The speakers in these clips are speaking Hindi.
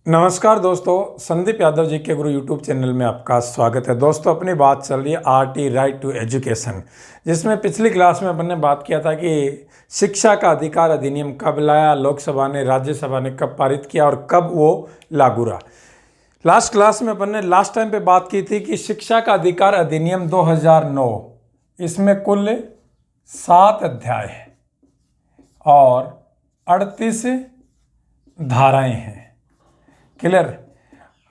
नमस्कार दोस्तों, संदीप यादव जी के गुरु यूट्यूब चैनल में आपका स्वागत है। दोस्तों, अपनी बात चल रही है आरटी राइट टू एजुकेशन, जिसमें पिछली क्लास में अपन ने बात किया था कि शिक्षा का अधिकार अधिनियम कब लाया, लोकसभा ने, राज्यसभा ने कब पारित किया और कब वो लागू रहा। लास्ट क्लास में अपन ने लास्ट टाइम पे बात की थी कि शिक्षा का अधिकार अधिनियम 2009, इसमें कुल 7 अध्याय है और 38 धाराएं हैं। क्लियर।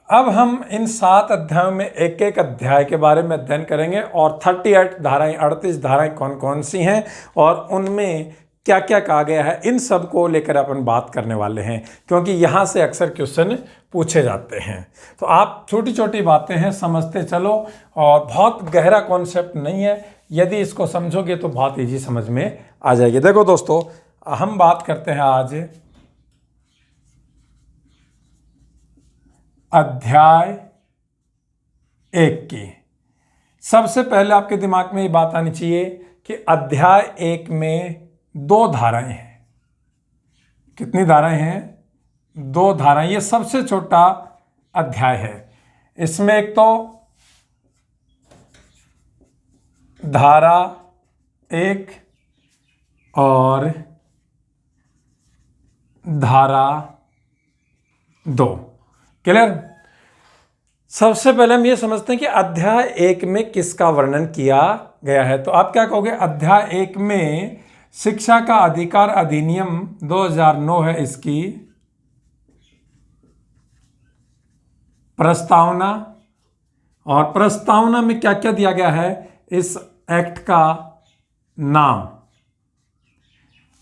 अब हम इन 7 अध्यायों में एक एक अध्याय के बारे में अध्ययन करेंगे और 38 धाराएं, 38 धाराएं कौन कौन सी हैं और उनमें क्या क्या कहा गया है, इन सब को लेकर अपन बात करने वाले हैं, क्योंकि यहाँ से अक्सर क्वेश्चन पूछे जाते हैं। तो आप छोटी छोटी बातें हैं, समझते चलो, और बहुत गहरा कॉन्सेप्ट नहीं है। यदि इसको समझोगे तो बहुत ईजी समझ में आ जाएगी। देखो दोस्तों, हम बात करते हैं आज अध्याय 1 की। सबसे पहले आपके दिमाग में ये बात आनी चाहिए कि अध्याय 1 में 2 धाराएं हैं। कितनी धाराएं हैं? 2 धाराएं। ये सबसे छोटा अध्याय है। इसमें एक तो धारा 1 और धारा 2। क्लियर। सबसे पहले हम ये समझते हैं कि अध्याय 1 में किसका वर्णन किया गया है। तो आप क्या कहोगे? अध्याय 1 में शिक्षा का अधिकार अधिनियम 2009 है, इसकी प्रस्तावना। और प्रस्तावना में क्या क्या दिया गया है? इस एक्ट का नाम,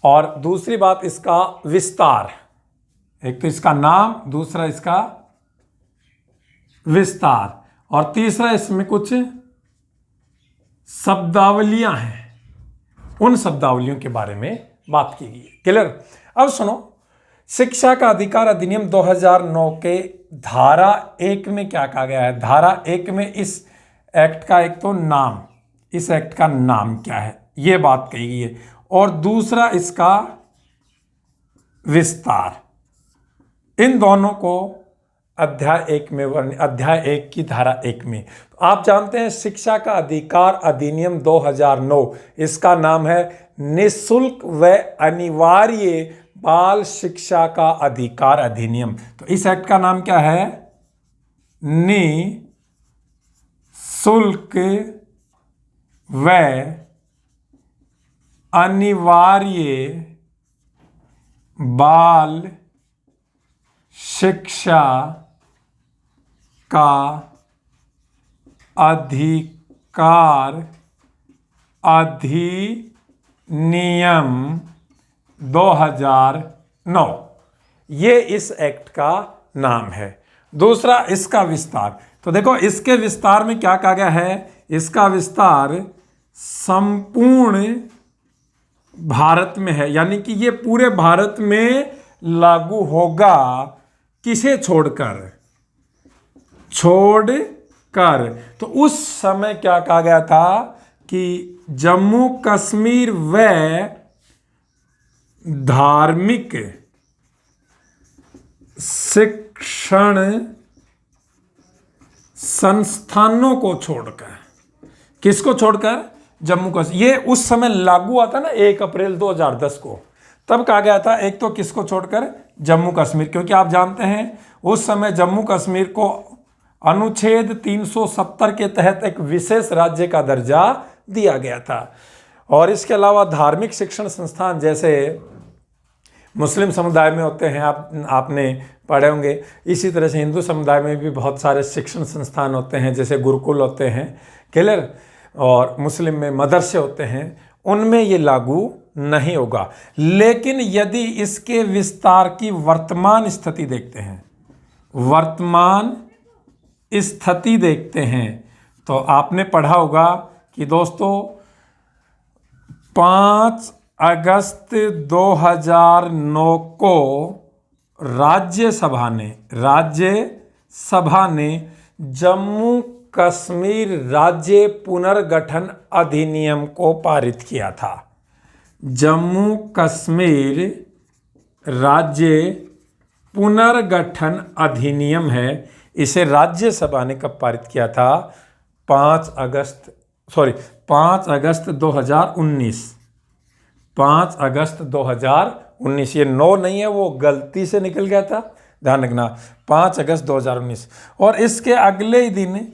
और दूसरी बात इसका विस्तार। एक तो इसका नाम, दूसरा इसका विस्तार, और तीसरा इसमें कुछ शब्दावलियां हैं। उन शब्दावलियों के बारे में बात की गई है। क्लियर। अब सुनो, शिक्षा का अधिकार अधिनियम 2009 के धारा 1 में क्या कहा गया है। धारा 1 में इस एक्ट का एक तो नाम, इस एक्ट का नाम क्या है, यह बात कही गई है, और दूसरा इसका विस्तार। इन दोनों को अध्याय 1 में अध्याय 1 की धारा 1 में। तो आप जानते हैं शिक्षा का अधिकार अधिनियम 2009, इसका नाम है निःशुल्क व अनिवार्य बाल शिक्षा का अधिकार अधिनियम। तो इस एक्ट का नाम क्या है? निःशुल्क व अनिवार्य बाल शिक्षा का अधिकार अधिनियम 2009, ये इस एक्ट का नाम है। दूसरा इसका विस्तार। तो देखो, इसके विस्तार में क्या कहा गया है? इसका विस्तार संपूर्ण भारत में है, यानी कि ये पूरे भारत में लागू होगा। किसे छोड़कर? छोड़कर। तो उस समय क्या कहा गया था कि जम्मू कश्मीर व धार्मिक शिक्षण संस्थानों को छोड़कर। किसको छोड़कर? जम्मू कश्मीर। ये उस समय लागू हुआ था ना, 1 अप्रैल 2010 को। तब कहा गया था एक तो किसको छोड़कर? जम्मू कश्मीर, क्योंकि आप जानते हैं उस समय जम्मू कश्मीर को अनुच्छेद 370 के तहत एक विशेष राज्य का दर्जा दिया गया था। और इसके अलावा धार्मिक शिक्षण संस्थान जैसे मुस्लिम समुदाय में होते हैं, आपने पढ़े होंगे, इसी तरह से हिंदू समुदाय में भी बहुत सारे शिक्षण संस्थान होते हैं, जैसे गुरुकुल होते हैं। क्लियर। और मुस्लिम में मदरसे होते हैं, उनमें ये लागू नहीं होगा। लेकिन यदि इसके विस्तार की वर्तमान स्थिति देखते हैं, वर्तमान स्थिति देखते हैं, तो आपने पढ़ा होगा कि दोस्तों 5 अगस्त 2009 को राज्यसभा ने जम्मू कश्मीर राज्य पुनर्गठन अधिनियम को पारित किया था। जम्मू कश्मीर राज्य पुनर्गठन अधिनियम है, इसे राज्यसभा ने कब पारित किया था? 5 अगस्त 2019। 5 अगस्त 2019। ये 9 नहीं है, वो गलती से निकल गया था, ध्यान रखना। 5 अगस्त 2019। और इसके अगले ही दिन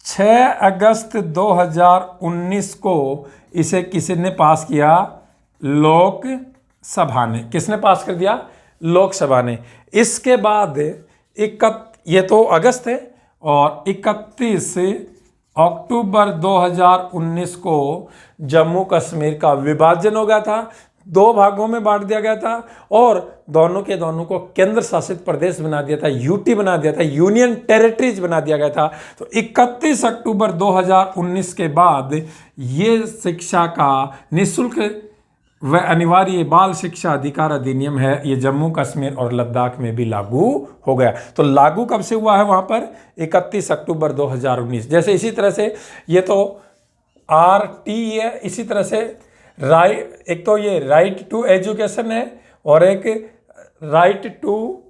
6 अगस्त 2019 को इसे किसने पास किया? लोकसभा ने। किसने पास कर दिया? लोकसभा ने। इसके बाद ये तो अगस्त है, और 31 अक्टूबर 2019 को जम्मू कश्मीर का विभाजन हो गया था, 2 भागों में बांट दिया गया था, और दोनों के दोनों को केंद्र शासित प्रदेश बना दिया था, यूटी बना दिया था, यूनियन टेरिटरीज बना दिया गया था। तो 31 अक्टूबर 2019 के बाद ये शिक्षा का निःशुल्क व अनिवार्य बाल शिक्षा अधिकार अधिनियम है, ये जम्मू कश्मीर और लद्दाख में भी लागू हो गया। तो लागू कब से हुआ है वहां पर? 31 अक्टूबर 2019। जैसे इसी तरह से ये तो RT है, इसी तरह से एक तो ये राइट टू एजुकेशन है, और एक राइट टू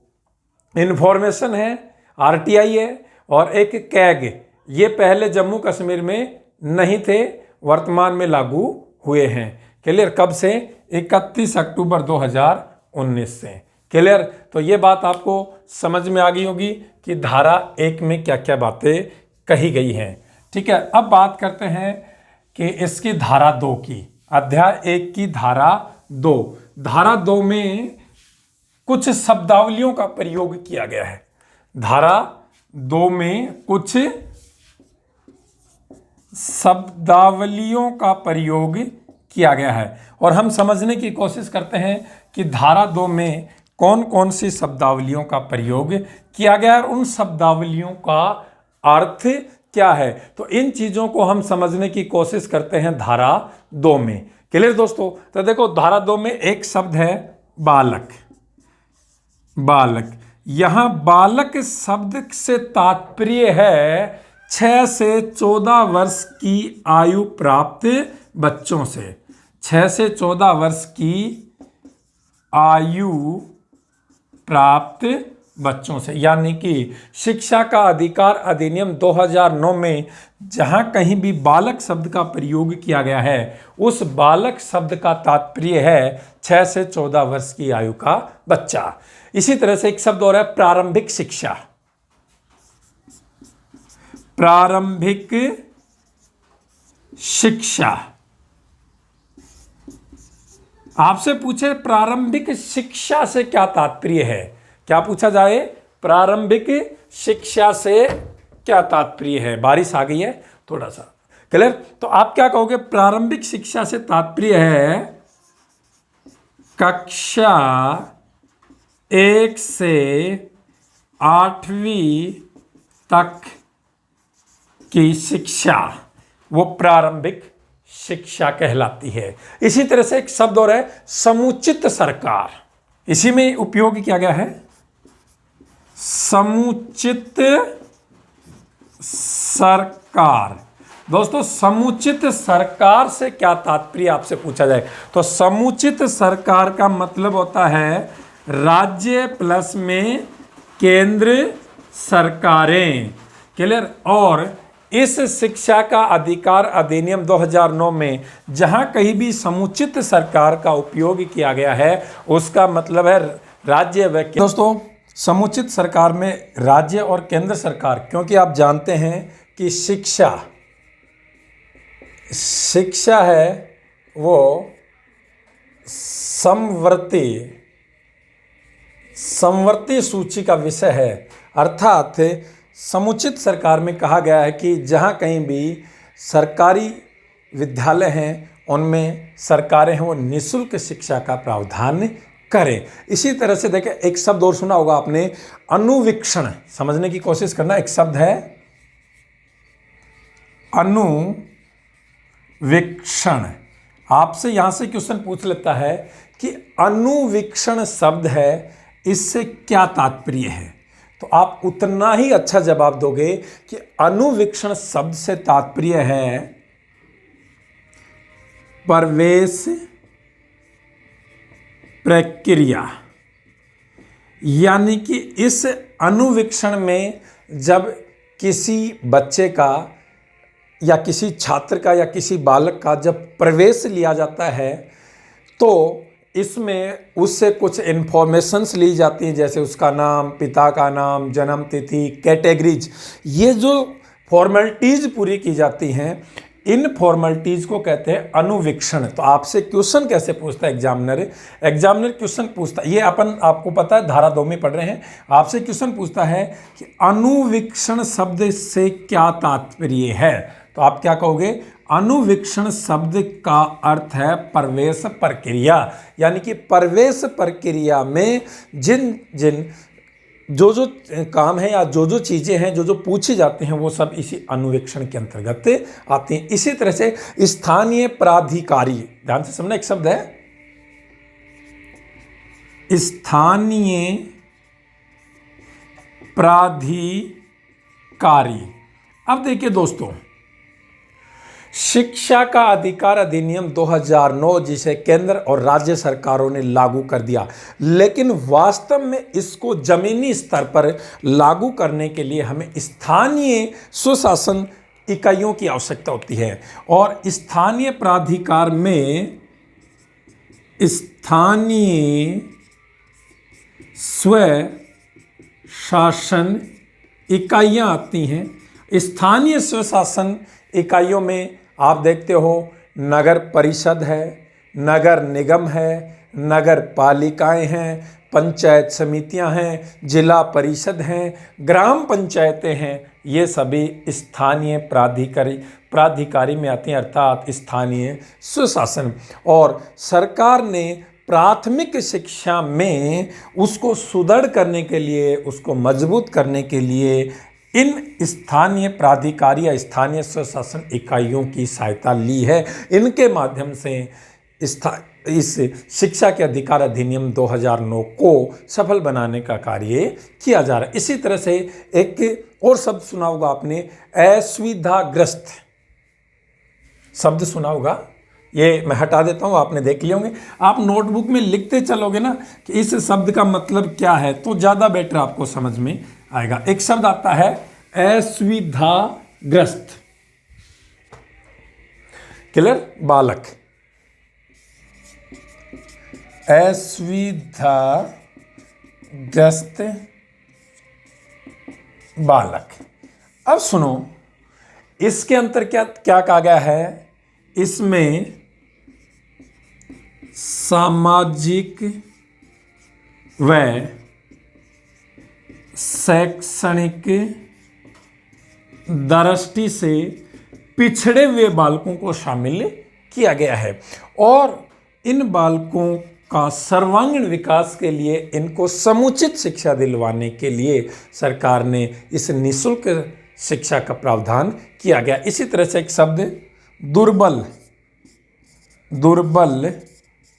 इंफॉर्मेशन है, RTI है, और एक कैग। ये पहले जम्मू कश्मीर में नहीं थे, वर्तमान में लागू हुए हैं। क्लियर? कब से? 31 अक्टूबर 2019 से। क्लियर? तो ये बात आपको समझ में आ गई होगी कि धारा 1 में क्या क्या बातें कही गई हैं। ठीक है, अब बात करते हैं कि इसकी धारा 2 की। अध्याय 1 की धारा 2। धारा 2 में कुछ शब्दावलियों का प्रयोग किया गया है। धारा 2 में कुछ शब्दावलियों का प्रयोग किया गया है, और हम समझने की कोशिश करते हैं कि धारा 2 में कौन कौन सी शब्दावलियों का प्रयोग किया गया है और उन शब्दावलियों का अर्थ क्या है। तो इन चीजों को हम समझने की कोशिश करते हैं धारा 2 में। क्लियर दोस्तों? तो देखो, धारा 2 में एक शब्द है बालक। बालक, यहां बालक शब्द से तात्पर्य है 6 से 14 वर्ष की आयु प्राप्त बच्चों से। 6 से 14 वर्ष की आयु प्राप्त बच्चों से, यानी कि शिक्षा का अधिकार अधिनियम 2009 में जहां कहीं भी बालक शब्द का प्रयोग किया गया है, उस बालक शब्द का तात्पर्य है 6 से 14 वर्ष की आयु का बच्चा। इसी तरह से एक शब्द और है प्रारंभिक शिक्षा। प्रारंभिक शिक्षा। आपसे पूछे प्रारंभिक शिक्षा से क्या तात्पर्य है? क्या पूछा जाए? प्रारंभिक शिक्षा से क्या तात्पर्य है? बारिश आ गई है थोड़ा सा। क्लियर? तो आप क्या कहोगे? प्रारंभिक शिक्षा से तात्पर्य है कक्षा 1 से 8वीं तक की शिक्षा, वो प्रारंभिक शिक्षा कहलाती है। इसी तरह से एक शब्द और है समुचित सरकार। इसी में उपयोग किया गया है समुचित सरकार। दोस्तों, समुचित सरकार से क्या तात्पर्य आपसे पूछा जाए तो समुचित सरकार का मतलब होता है राज्य प्लस में केंद्र सरकारें। क्लियर? और इस शिक्षा का अधिकार अधिनियम 2009 में जहां कहीं भी समुचित सरकार का उपयोग किया गया है, उसका मतलब है राज्य व केंद्र। दोस्तों, समुचित सरकार में राज्य और केंद्र सरकार, क्योंकि आप जानते हैं कि शिक्षा है वो समवर्ती सूची का विषय है। अर्थात समुचित सरकार में कहा गया है कि जहाँ कहीं भी सरकारी विद्यालय हैं उनमें सरकारें हैं वो निःशुल्क शिक्षा का प्रावधान करें। इसी तरह से देखें, एक शब्द और सुना होगा आपने, अनुवीक्षण। समझने की कोशिश करना। एक शब्द है अनुवीक्षण। आपसे यहां से क्वेश्चन पूछ लेता है कि अनुवीक्षण शब्द है, इससे क्या तात्पर्य है, तो आप उतना ही अच्छा जवाब दोगे कि अनुवीक्षण शब्द से तात्पर्य है प्रवेश प्रक्रिया। यानी कि इस अनुवीक्षण में जब किसी बच्चे का या किसी छात्र का या किसी बालक का जब प्रवेश लिया जाता है तो इसमें उससे कुछ इन्फॉर्मेशंस ली जाती हैं, जैसे उसका नाम, पिता का नाम, जन्म तिथि, कैटेगरीज। ये जो फॉर्मेलिटीज़ पूरी की जाती हैं, इन फॉर्मेलिटीज़ को कहते हैं अनुवीक्षण। तो आपसे क्वेश्चन कैसे पूछता है एग्जामिनर क्वेश्चन पूछता है, ये आपको पता है, धारा 2 में पढ़ रहे हैं। आपसे क्वेश्चन पूछता है कि अनुवीक्षण शब्द से क्या तात्पर्य है। तो आप क्या कहोगे? अनुवीक्षण शब्द का अर्थ है प्रवेश प्रक्रिया, यानी कि प्रवेश प्रक्रिया में जो काम है या जो चीज़ें हैं, जो पूछी जाती हैं, वो सब इसी अनुवीक्षण के अंतर्गत आती हैं। इसी तरह से स्थानीय प्राधिकारी, ध्यान से समझना, एक शब्द है स्थानीय प्राधिकारी। अब देखिए दोस्तों, शिक्षा का अधिकार अधिनियम 2009 जिसे केंद्र और राज्य सरकारों ने लागू कर दिया, लेकिन वास्तव में इसको जमीनी स्तर पर लागू करने के लिए हमें स्थानीय स्वशासन इकाइयों की आवश्यकता होती है। और स्थानीय प्राधिकार में स्थानीय स्वशासन इकाइयां आती हैं। स्थानीय स्वशासन इकाइयों में आप देखते हो नगर परिषद है, नगर निगम है, नगर पालिकाएं हैं, पंचायत समितियां हैं, जिला परिषद हैं, ग्राम पंचायतें हैं। ये सभी स्थानीय प्राधिकारी में आती हैं, अर्थात स्थानीय स्वशासन। और सरकार ने प्राथमिक शिक्षा में उसको सुदृढ़ करने के लिए, उसको मजबूत करने के लिए इन स्थानीय प्राधिकारी या स्थानीय स्वशासन इकाइयों की सहायता ली है। इनके माध्यम से इस शिक्षा के अधिकार अधिनियम 2009 को सफल बनाने का कार्य किया जा रहा है। इसी तरह से एक और शब्द सुना होगा आपने, असुविधाग्रस्त शब्द सुना होगा। ये मैं हटा देता हूँ, आपने देख लिए होंगे। आप नोटबुक में लिखते चलोगे ना कि इस शब्द का मतलब क्या है, तो ज़्यादा बेटर आपको समझ में आएगा। एक शब्द आता है असुविधाग्रस्त, क्लियर, बालक, असुविधाग्रस्त बालक। अब सुनो, इसके अंतर क्या कहा गया है? इसमें सामाजिक व शैक्षणिक दृष्टि से पिछड़े हुए बालकों को शामिल किया गया है। और इन बालकों का सर्वांगीण विकास के लिए, इनको समुचित शिक्षा दिलवाने के लिए सरकार ने इस निःशुल्क शिक्षा का प्रावधान किया गया। इसी तरह से एक शब्द दुर्बल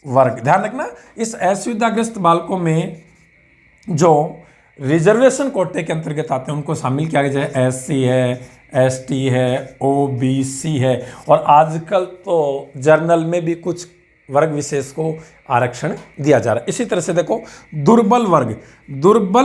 वर्ग, ध्यान रखना, इस असुविधाग्रस्त बालकों में जो रिजर्वेशन कोटे के अंतर्गत आते हैं उनको शामिल किया गया, जैसे एससी है, एसटी है, ओबीसी है, और आजकल तो जर्नल में भी कुछ वर्ग विशेष को आरक्षण दिया जा रहा है। इसी तरह से देखो दुर्बल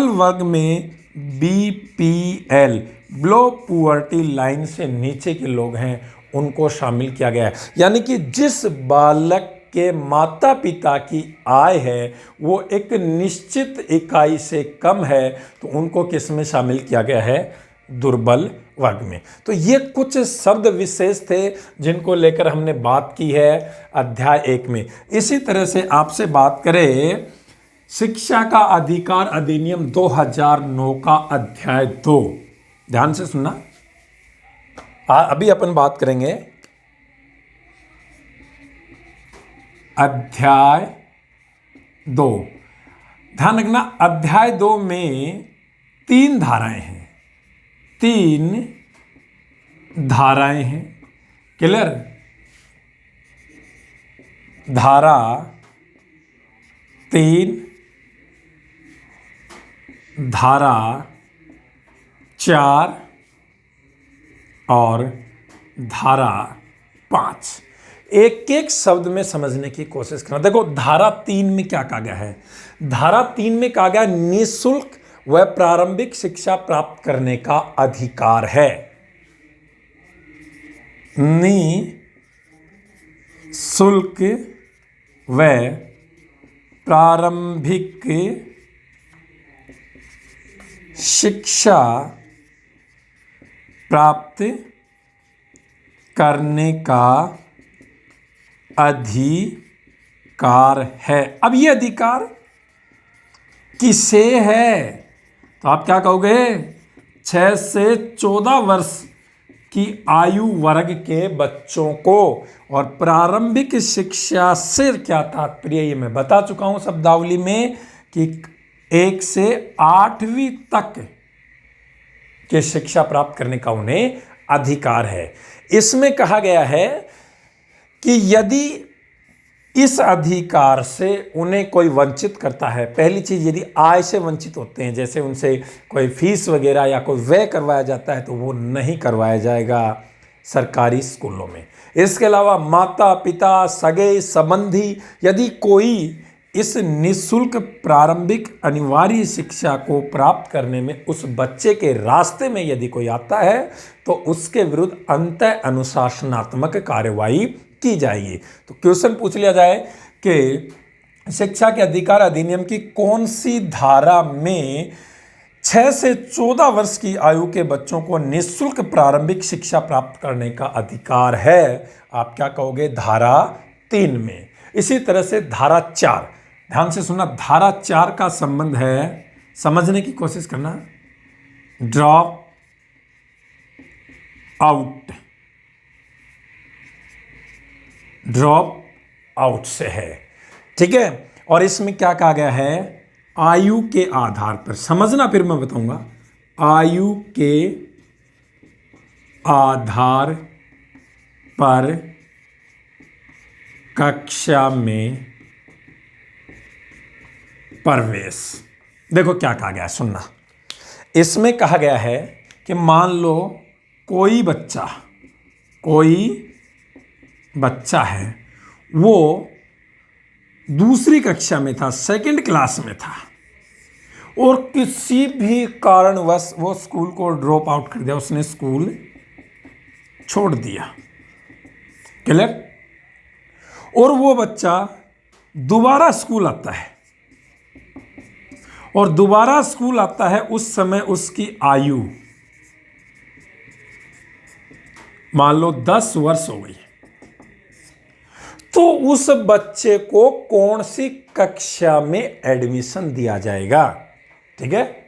वर्ग में बीपीएल, बिलो पुअर्टी लाइन से नीचे के लोग हैं, उनको शामिल किया गया है। यानी कि जिस बालक के माता पिता की आय है वो एक निश्चित इकाई से कम है, तो उनको किस में शामिल किया गया है? दुर्बल वर्ग में। तो ये कुछ शब्द विशेष थे जिनको लेकर हमने बात की है अध्याय 1 में। इसी तरह से आपसे बात करें शिक्षा का अधिकार अधिनियम 2009 का अध्याय 2, ध्यान से सुनना। अभी अपन बात करेंगे अध्याय 2। ध्यान रखना, अध्याय 2 में 3 धाराएं हैं, 3 धाराएं हैं, क्लियर। धारा 3, धारा 4 और धारा 5। एक एक शब्द में समझने की कोशिश करना। देखो धारा 3 में क्या कहा गया है, धारा 3 में कहा गया निःशुल्क व प्रारंभिक शिक्षा प्राप्त करने का अधिकार है। निःशुल्क व प्रारंभिक शिक्षा प्राप्त करने का अधिकार है। अब ये अधिकार किसे है? तो आप क्या कहोगे, 6 से 14 वर्ष की आयु वर्ग के बच्चों को। और प्रारंभिक शिक्षा से क्या तात्पर्य, ये मैं बता चुका हूं शब्दावली में कि 1 से 8वीं तक की शिक्षा प्राप्त करने का उन्हें अधिकार है। इसमें कहा गया है कि यदि इस अधिकार से उन्हें कोई वंचित करता है, पहली चीज यदि आय से वंचित होते हैं, जैसे उनसे कोई फीस वगैरह या कोई व्यय करवाया जाता है, तो वो नहीं करवाया जाएगा सरकारी स्कूलों में। इसके अलावा माता पिता सगे संबंधी यदि कोई इस निःशुल्क प्रारंभिक अनिवार्य शिक्षा को प्राप्त करने में उस बच्चे के रास्ते में यदि कोई आता है, तो उसके विरुद्ध अंतः अनुशासनात्मक कार्यवाही की जाएगी। तो क्वेश्चन पूछ लिया जाए कि शिक्षा के अधिकार अधिनियम की कौन सी धारा में 6 से 14 वर्ष की आयु के बच्चों को निःशुल्क प्रारंभिक शिक्षा प्राप्त करने का अधिकार है? आप क्या कहोगे, धारा 3 में। इसी तरह से धारा 4, ध्यान से सुनना, धारा 4 का संबंध है, समझने की कोशिश करना, ड्रॉप आउट, ड्रॉप आउट से है, ठीक है। और इसमें क्या कहा गया है, आयु के आधार पर, समझना फिर मैं बताऊंगा, आयु के आधार पर कक्षा में प्रवेश। देखो क्या कहा गया है, सुनना। इसमें कहा गया है कि मान लो कोई बच्चा है, वो दूसरी कक्षा में था, 2nd क्लास में था, और किसी भी कारणवश वो स्कूल को ड्रॉप आउट कर दिया, उसने स्कूल छोड़ दिया, क्लियर। और वो बच्चा दोबारा स्कूल आता है, और दोबारा स्कूल आता है, उस समय उसकी आयु मान लो 10 वर्ष हो गई, तो उस बच्चे को कौन सी कक्षा में एडमिशन दिया जाएगा? ठीक है,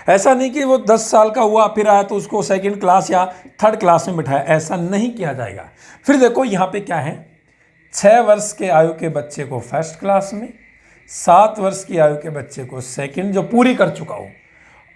ऐसा नहीं कि वो 10 साल का हुआ फिर आया तो उसको 2nd क्लास या 3rd क्लास में बिठाया, ऐसा नहीं किया जाएगा। फिर देखो यहां पे क्या है, 6 वर्ष के आयु के बच्चे को 1st क्लास में, 7 वर्ष की आयु के बच्चे को 2nd जो पूरी कर चुका हो,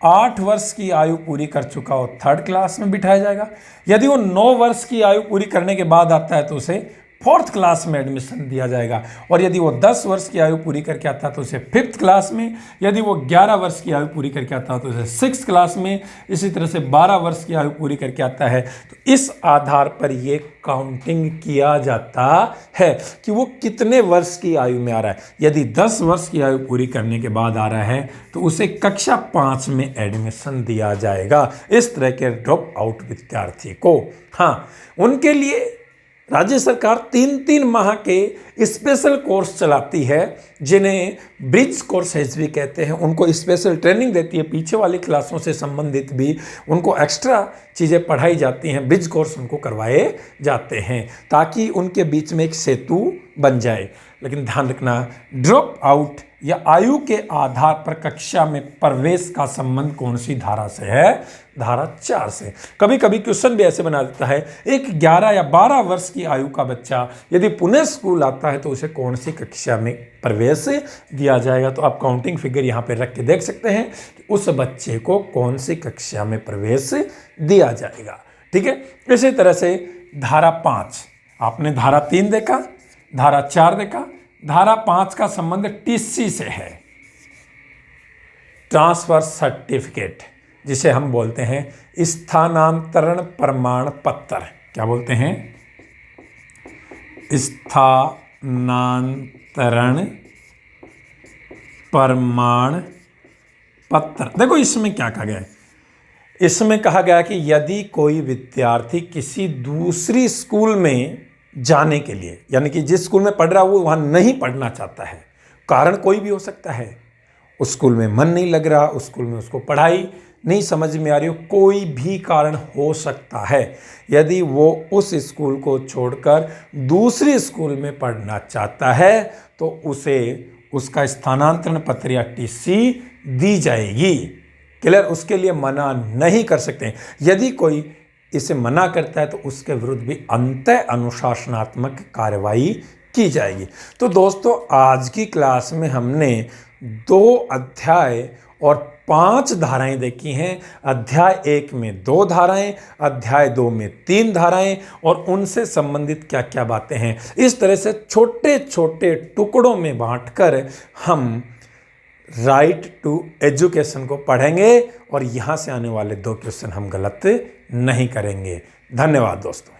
8 वर्ष की आयु पूरी कर चुका हो 3rd क्लास में बिठाया जाएगा। यदि वो 9 वर्ष की आयु पूरी करने के बाद आता है तो उसे 4th क्लास में एडमिशन दिया जाएगा। और यदि वो 10 वर्ष की आयु पूरी करके आता है तो उसे 5th क्लास में, यदि वो 11 वर्ष की आयु पूरी करके आता है तो उसे 6th क्लास में, इसी तरह से 12 वर्ष की आयु पूरी करके आता है तो इस आधार पर ये काउंटिंग किया जाता है कि वो कितने वर्ष की आयु में आ रहा है। यदि 10 वर्ष की आयु पूरी करने के बाद आ रहा है तो उसे कक्षा 5 में एडमिशन दिया जाएगा। इस तरह के ड्रॉप आउट विद्यार्थी को, हाँ, उनके लिए राज्य सरकार 3-3 माह के स्पेशल कोर्स चलाती है, जिन्हें ब्रिज कोर्सेज भी कहते हैं। उनको स्पेशल ट्रेनिंग देती है, पीछे वाली क्लासों से संबंधित भी उनको एक्स्ट्रा चीज़ें पढ़ाई जाती हैं, ब्रिज कोर्स उनको करवाए जाते हैं ताकि उनके बीच में एक सेतु बन जाए। लेकिन ध्यान रखना, ड्रॉप आउट या आयु के आधार पर कक्षा में प्रवेश का संबंध कौन सी धारा से है? धारा 4 से। कभी कभी क्वेश्चन भी ऐसे बना देता है, एक 11 या 12 वर्ष की आयु का बच्चा यदि पुनः स्कूल आता है तो उसे कौन सी कक्षा में प्रवेश दिया जाएगा? तो आप काउंटिंग फिगर यहाँ पे रख के देख सकते हैं कि उस बच्चे को कौन सी कक्षा में प्रवेश दिया जाएगा। ठीक है, इसी तरह से धारा 5, आपने धारा 3 देखा, धारा 4 देखा, धारा 5 का संबंध टीसी से है, ट्रांसफर सर्टिफिकेट, जिसे हम बोलते हैं स्थानांतरण प्रमाण पत्र। क्या बोलते हैं? स्थानांतरण प्रमाण पत्र। देखो इसमें क्या कहा गया है, इसमें कहा गया कि यदि कोई विद्यार्थी किसी दूसरी स्कूल में जाने के लिए, यानी कि जिस स्कूल में पढ़ रहा है वो वहाँ नहीं पढ़ना चाहता है, कारण कोई भी हो सकता है, उस स्कूल में मन नहीं लग रहा, उस स्कूल में उसको पढ़ाई नहीं समझ में आ रही हो, कोई भी कारण हो सकता है, यदि वो उस स्कूल को छोड़कर दूसरी स्कूल में पढ़ना चाहता है तो उसे उसका स्थानांतरण पत्र या टीसी दी जाएगी। क्लियर? उसके लिए मना नहीं कर सकते। यदि कोई इसे मना करता है तो उसके विरुद्ध भी अंतः अनुशासनात्मक कार्रवाई की जाएगी। तो दोस्तों आज की क्लास में हमने 2 अध्याय और 5 धाराएं देखी हैं। अध्याय 1 में 2 धाराएं, अध्याय 2 में 3 धाराएं और उनसे संबंधित क्या क्या बातें हैं। इस तरह से छोटे छोटे टुकड़ों में बांटकर हम राइट टू एजुकेशन को पढ़ेंगे और यहाँ से आने वाले 2 क्वेश्चन हम गलत नहीं करेंगे। धन्यवाद दोस्तों।